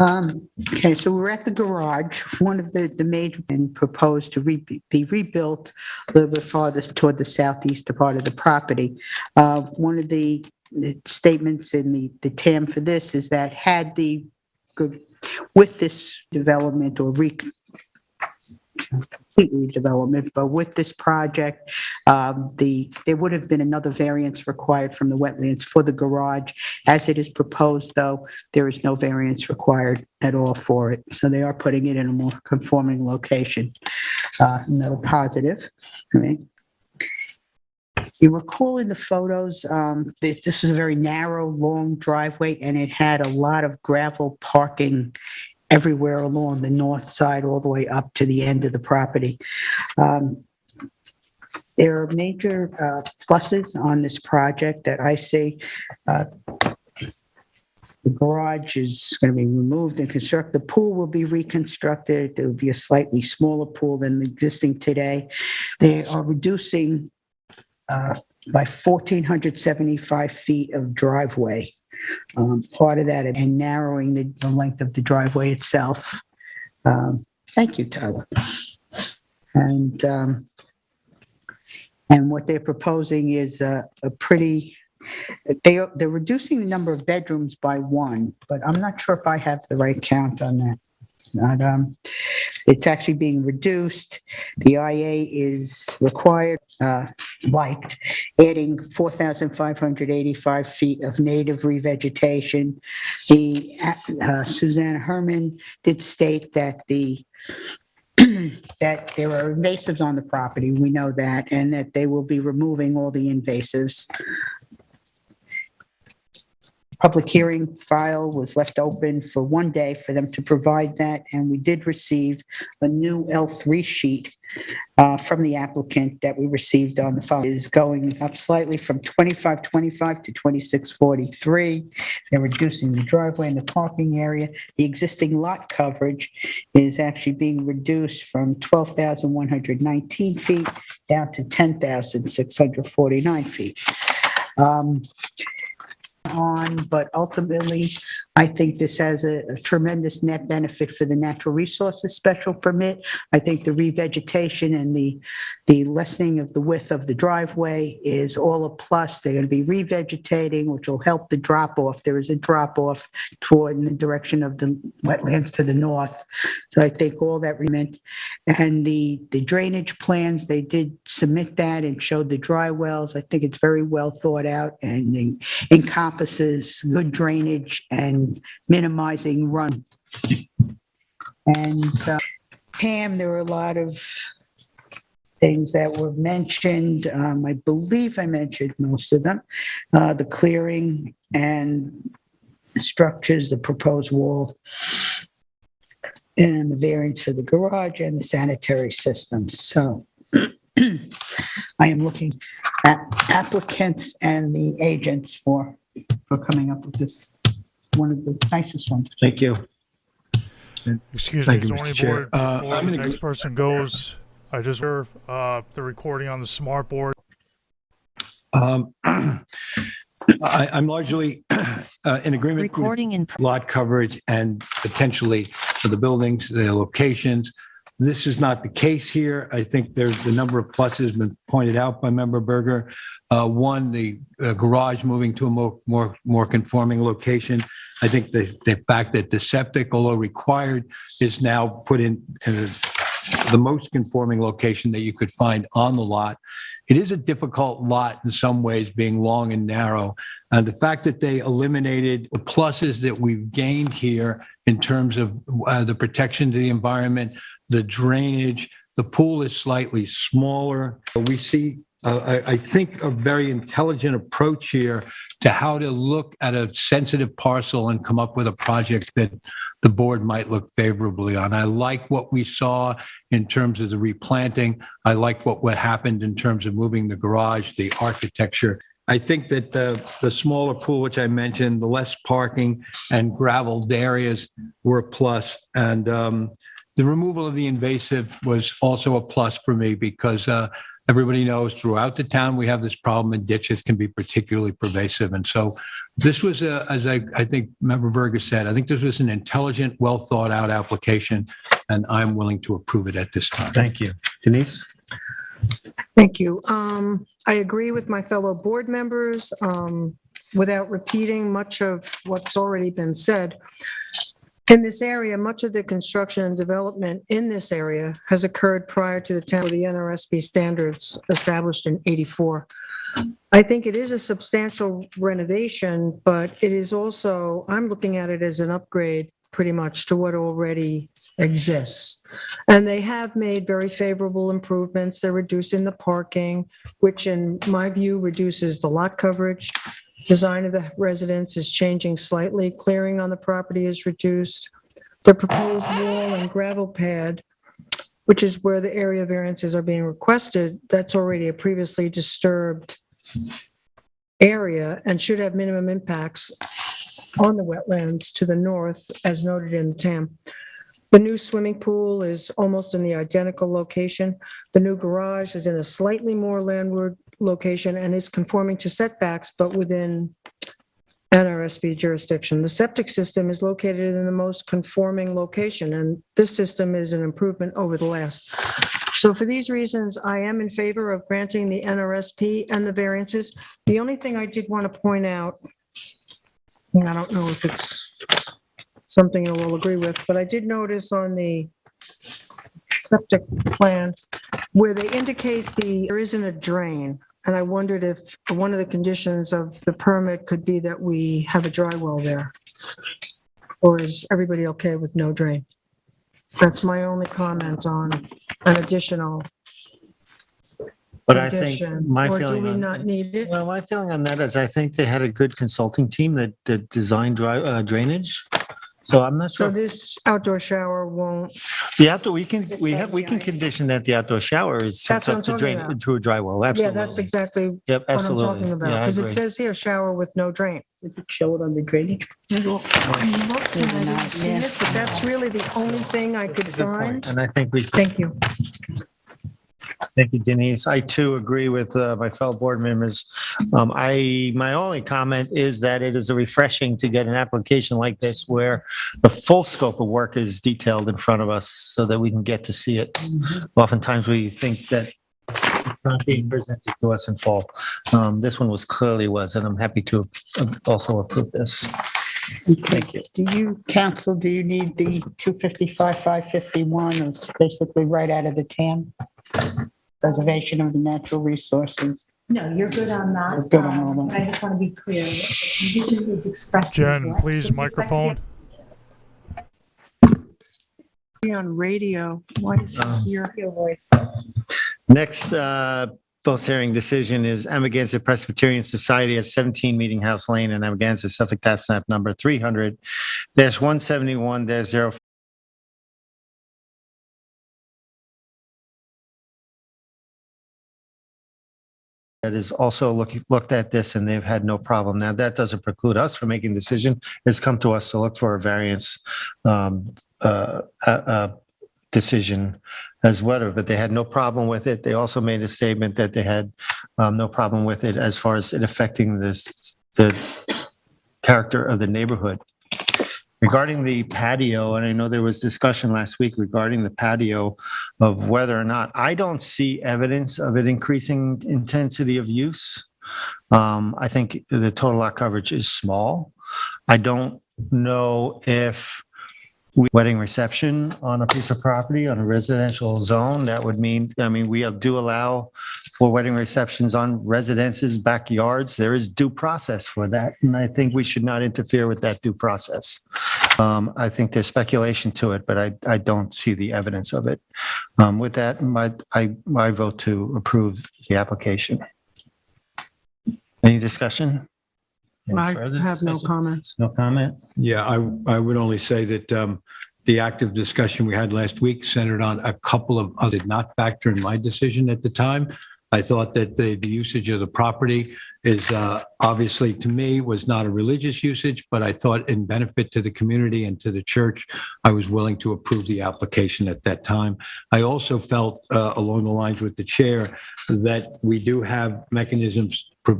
Okay, so we're at the garage. One of the major and proposed to be rebuilt a little bit farther toward the southeast part of the property. One of the statements in the TAM for this is that had the with this development or complete redevelopment, but with this project, there would have been another variance required from the wetlands for the garage. As it is proposed, though, there is no variance required at all for it. So they are putting it in a more conforming location. Another positive. Right? If you recall in the photos, this is a very narrow, long driveway, and it had a lot of gravel parking everywhere along the north side, all the way up to the end of the property. There are major pluses on this project that I see. The garage is going to be removed and constructed. The pool will be reconstructed. There will be a slightly smaller pool than the existing today. They are reducing by 1,475 feet of driveway. Part of that and narrowing the length of the driveway itself. Thank you, Tyler. And what they're proposing is a pretty. They're reducing the number of bedrooms by one, but I'm not sure if I have the right count on that. It's actually being reduced. The IA is required, liked, adding 4,585 feet of native revegetation. Susanna Herman did state that that there are invasives on the property. We know that, and that they will be removing all the invasives. Public hearing file was left open for one day for them to provide that, and we did receive a new L3 sheet from the applicant that we received on the file. Is going up slightly from 2525 to 2643. They're reducing the driveway and the parking area. The existing lot coverage is actually being reduced from 12,119 feet down to 10,649 feet. But ultimately, I think this has a tremendous net benefit for the natural resources special permit. I think the revegetation and the lessening of the width of the driveway is all a plus. They're going to be revegetating, which will help the drop off. There is a drop off toward in the direction of the wetlands to the north. So I think all that remained. And the drainage plans, they did submit that and showed the dry wells. I think it's very well thought out and encompasses good drainage and minimizing run. And Pam, there were a lot of things that were mentioned. I believe I mentioned most of them. The clearing and the structures, the proposed wall, and the variance for the garage and the sanitary system. So I am looking at applicants and the agents for coming up with this. One of the nicest ones. Thank you. Excuse me, Thank you, zoning Mr. Chair. board, before the next person goes, I just heard the recording on the smart board. I'm largely in agreement with lot coverage and potentially for the buildings, the locations. This is not the case here. I think there's the number of pluses been pointed out by Member Berger. One, the garage moving to a more conforming location. I think the fact that the septic, although required, is now put in the most conforming location that you could find on the lot. It is a difficult lot in some ways, being long and narrow. And the fact that they eliminated the pluses that we've gained here in terms of the protection to the environment, the drainage, the pool is slightly smaller. We see, I think, a very intelligent approach here to how to look at a sensitive parcel and come up with a project that the board might look favorably on. I like what we saw in terms of the replanting. I like what happened in terms of moving the garage, the architecture. I think that the smaller pool, which I mentioned, the less parking and graveled areas were a plus. And the removal of the invasive was also a plus for me because everybody knows throughout the town, we have this problem and ditches can be particularly pervasive. And so this was, as I think Member Berger said, I think this was an intelligent, well thought out application, and I'm willing to approve it at this time. Thank you. Denise? Thank you. I agree with my fellow board members. Without repeating much of what's already been said, in this area, much of the construction and development in this area has occurred prior to the town of the NRSP standards established in '84. I think it is a substantial renovation, but it is also, I'm looking at it as an upgrade pretty much to what already exists. And they have made very favorable improvements. They're reducing the parking, which in my view reduces the lot coverage. Design of the residence is changing slightly. Clearing on the property is reduced. The proposed wall and gravel pad, which is where the area variances are being requested, that's already a previously disturbed area and should have minimum impacts on the wetlands to the north, as noted in the TAM. The new swimming pool is almost in the identical location. The new garage is in a slightly more landward location and is conforming to setbacks, but within NRSP jurisdiction. The septic system is located in the most conforming location, and this system is an improvement over the last. So for these reasons, I am in favor of granting the NRSP and the variances. The only thing I did want to point out, and I don't know if it's something you'll all agree with, but I did notice on the septic plan where they indicate there isn't a drain. And I wondered if one of the conditions of the permit could be that we have a dry well there. Or is everybody okay with no drain? That's my only comment on an additional But I think condition. my Or do feeling we on not need it? well, my feeling on that is I think they had a good consulting team that designed drainage. So I'm not So sure. this outdoor shower won't, The outdoor, we can condition that the outdoor shower is That's hooked what up I'm to talking drain about. to a dry well. yeah, Absolutely. that's exactly Yep, what I'm absolutely. talking about. Yeah, I Because it agree. says here, shower with no drain. Does it show it on the drainage? I looked and I didn't see it, but that's really the only thing I could Good find. point. And I think Thank you. Thank you, Denise. I too agree with my fellow board members. My only comment is that it is refreshing to get an application like this where the full scope of work is detailed in front of us so that we can get to see it. Oftentimes we think that it's not being presented to us in full. This one clearly was, and I'm happy to also approve this. Thank you. Do you, council, do you need the 255, 551, or basically right out of the TAM? Preservation of the natural resources. No, you're good on that. We're good on all that. But I just want to be clear, that the condition is expressed. in Jen, what? please, With respect to microphone. Be on radio. Why is he here? Your voice. Next, both hearing decision is Amagansett Presbyterian Society at 17 Meeting House Lane in Amagansett, Suffolk Tax Map number 300-171-0. That is also looked at this and they've had no problem. Now, that doesn't preclude us from making a decision. It's come to us to look for a variance decision as well, but they had no problem with it. They also made a statement that they had no problem with it as far as it affecting the character of the neighborhood. Regarding the patio, and I know there was discussion last week regarding the patio of whether or not, I don't see evidence of it increasing intensity of use. I think the total lot coverage is small. I don't know if wedding reception on a piece of property on a residential zone, that would mean, I mean, we do allow for wedding receptions on residences' backyards. There is due process for that, and I think we should not interfere with that due process. I think there's speculation to it, but I don't see the evidence of it. With that, I vote to approve the application. Any discussion? Any I further have no discussion? comments. No comment? Yeah, I would only say that the active discussion we had last week centered on a couple of, did not factor in my decision at the time. I thought that the usage of the property is obviously, to me, was not a religious usage, but I thought in benefit to the community and to the church, I was willing to approve the application at that time. I also felt along the lines with the chair that we do have mechanisms to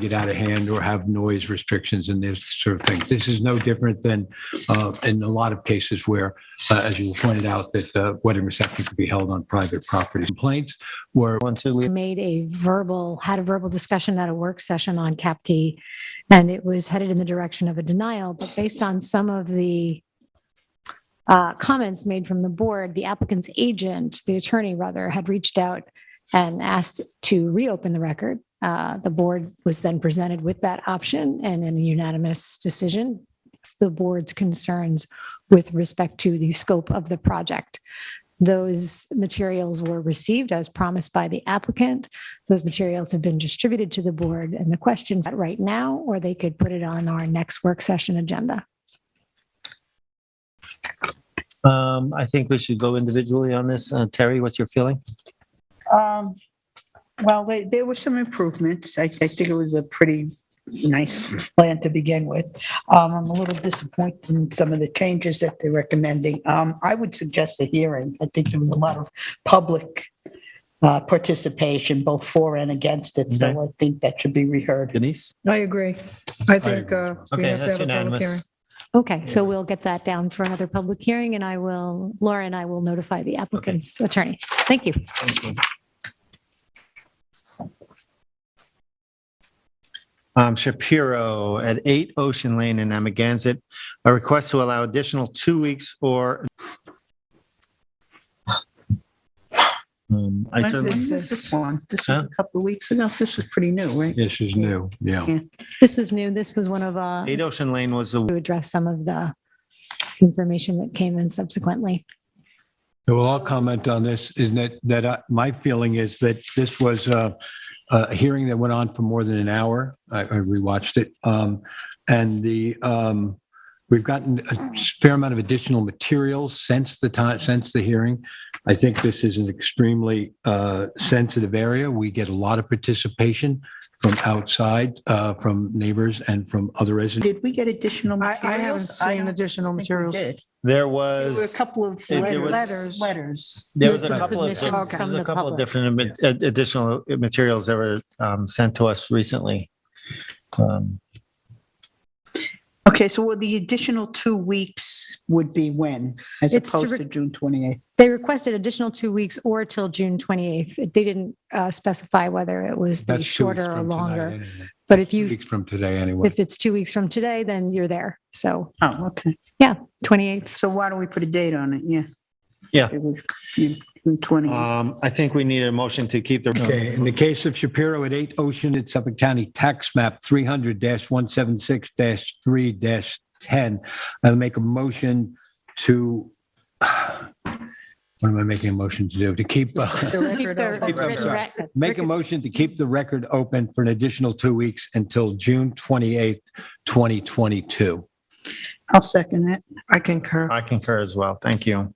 get out of hand or have noise restrictions and this sort of thing. This is no different than in a lot of cases where, as you pointed out, that wedding reception could be held on private property. Complaints were had a verbal discussion at a work session on CAPKey, and it was headed in the direction of a denial, but based on some of the comments made from the board, the applicant's agent, the attorney rather, had reached out and asked to reopen the record. The board was then presented with that option, and in a unanimous decision, the board's concerns with respect to the scope of the project. Those materials were received as promised by the applicant. Those materials have been distributed to the board, and the question right now, or they could put it on our next work session agenda. I think we should go individually on this. Terry, what's your feeling? Well, there were some improvements. I think it was a pretty nice plan to begin with. I'm a little disappointed in some of the changes that they're recommending. I would suggest a hearing. I think there was a lot of public participation, both for and against it. So I think that should be reheard. Denise? I agree. I think we Okay, have to that's have a public unanimous. hearing. Okay, so we'll get that down for another public hearing, and Laura and I will notify the applicant's attorney. Thank you. Shapiro at 8 Ocean Lane in Amagansett, a request to allow additional 2 weeks or I certainly, This one, this was a couple of weeks ago. This was pretty new, right? This is new, yeah. This was new. This was one of, 8 Ocean Lane was the to address some of the information that came in subsequently. Well, I'll comment on this, isn't it, my feeling is that this was a hearing that went on for more than an hour. I rewatched it. And we've gotten a fair amount of additional materials since the hearing. I think this is an extremely sensitive area. We get a lot of participation from outside, from neighbors and from other residents. Did we get additional I materials? haven't seen don't additional think we materials. did. there There were a was couple of there was- letters. there was a Some couple of submissions from the public. different additional materials that were sent to us recently. Okay, so the additional 2 weeks would be when, as It's to opposed re- to June 28th? They requested additional 2 weeks or till June 28th. They didn't specify whether it was the That's 2 weeks shorter or from tonight longer. anyway. But if 2 you, weeks from today, anyway. if it's 2 weeks from today, then you're there. So Oh, okay. 28th. So why don't we put a date on it? Yeah. Yeah. It was June 28th. I think we need a motion to keep the. Okay, in the case of Shapiro at 8 Ocean at Suffolk County Tax Map 300-176-3-10, I'll make a motion to, what am I making a motion to do? To keep, Keep the I'm written sorry. record. make a motion to keep the record open for an additional 2 weeks until June 28th, 2022. I'll second that. I concur. I concur as well. Thank you.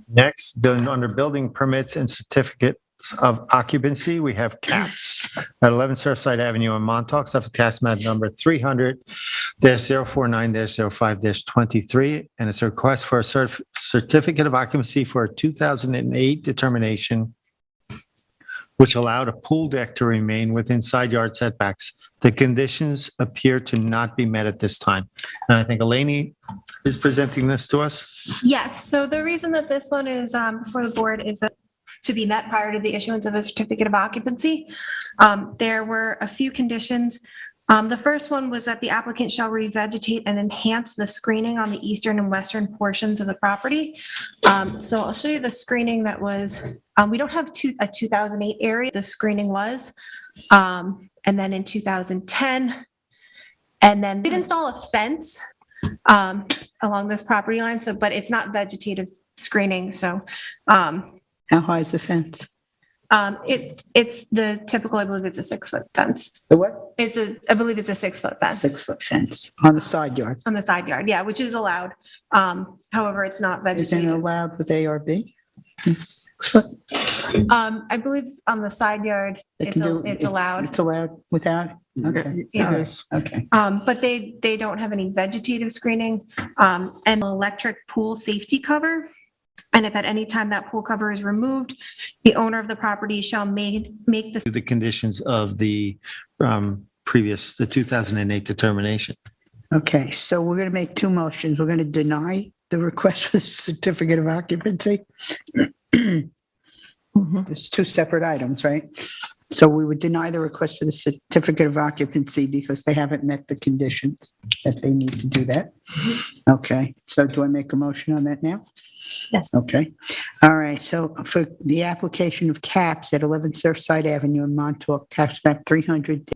Next, under building permits and certificates of occupancy, we have CAPS at 11 Surfside Avenue in Montauk, Suffolk Tax Map number 300-049-05-23. And it's a request for a certificate of occupancy for a 2008 determination, which allowed a pool deck to remain within side yard setbacks. The conditions appear to not be met at this time. And I think Eleni is presenting this to us. Yes, so the reason that this one is before the board is that to be met prior to the issuance of a certificate of occupancy. There were a few conditions. The first one was that the applicant shall revegetate and enhance the screening on the eastern and western portions of the property. So I'll show you the screening that was, we don't have a 2008 area, the screening was. And then in 2010, and then they'd install a fence along this property line, so, but it's not vegetative screening, so How high is the fence? it's the typical, I believe it's a 6-foot fence. The what? I believe it's a 6-foot fence 6-foot fence on the side yard. on the side yard, yeah, which is allowed. However, it's not Isn't it vegetative. allowed with ARB? 6 foot? I believe on the side yard, They it's can do- it's allowed. It's allowed without? Okay. Yeah. All right, okay. But they don't have any vegetative screening, and electric pool safety cover. And if at any time that pool cover is removed, the owner of the property shall make the The conditions of the the 2008 determination. Okay, so we're going to make two motions. We're going to deny the request for the certificate of occupancy. It's two separate items, right? So we would deny the request for the certificate of occupancy because they haven't met the conditions that they need to do that. Okay, so do I make a motion on that now? Yes. Okay. All right. So for the application of caps at 11 Surfside Avenue in Montauk, tax map 300,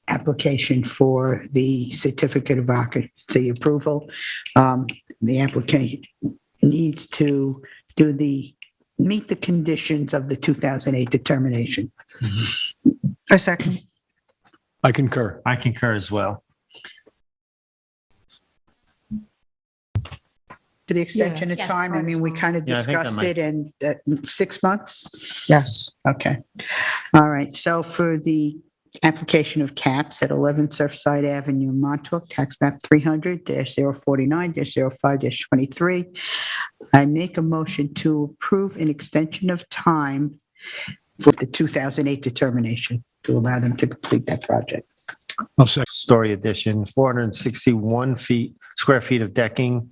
application for the certificate of occupancy approval. The applicant needs to meet the conditions of the 2008 determination. A second. I concur. I concur as well. To the extension of Yes. time, I mean, we kind of Yeah, I think that discussed might- it in 6 months. Yes. Okay. All right. So for the application of caps at 11 Surfside Avenue, Montauk, tax map 300-049-05-23, I make a motion to approve an extension of time for the 2008 determination to allow them to complete that project. I'll second. Story addition, 461 square feet of decking,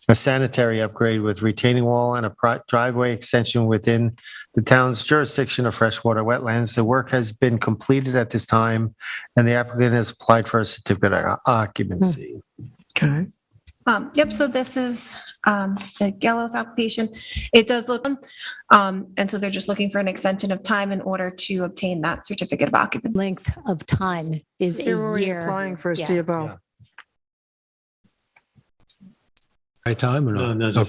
a sanitary upgrade with retaining wall and a driveway extension within the town's jurisdiction of freshwater wetlands. The work has been completed at this time, and the applicant has applied for a certificate of occupancy. Okay. Yep, so this is the Gallows application. It does look, and so they're just looking for an extension of time in order to obtain that certificate of occupancy. Length of time is a They're already year. applying for a Yeah. CFO. Right time or not? No, just- Okay.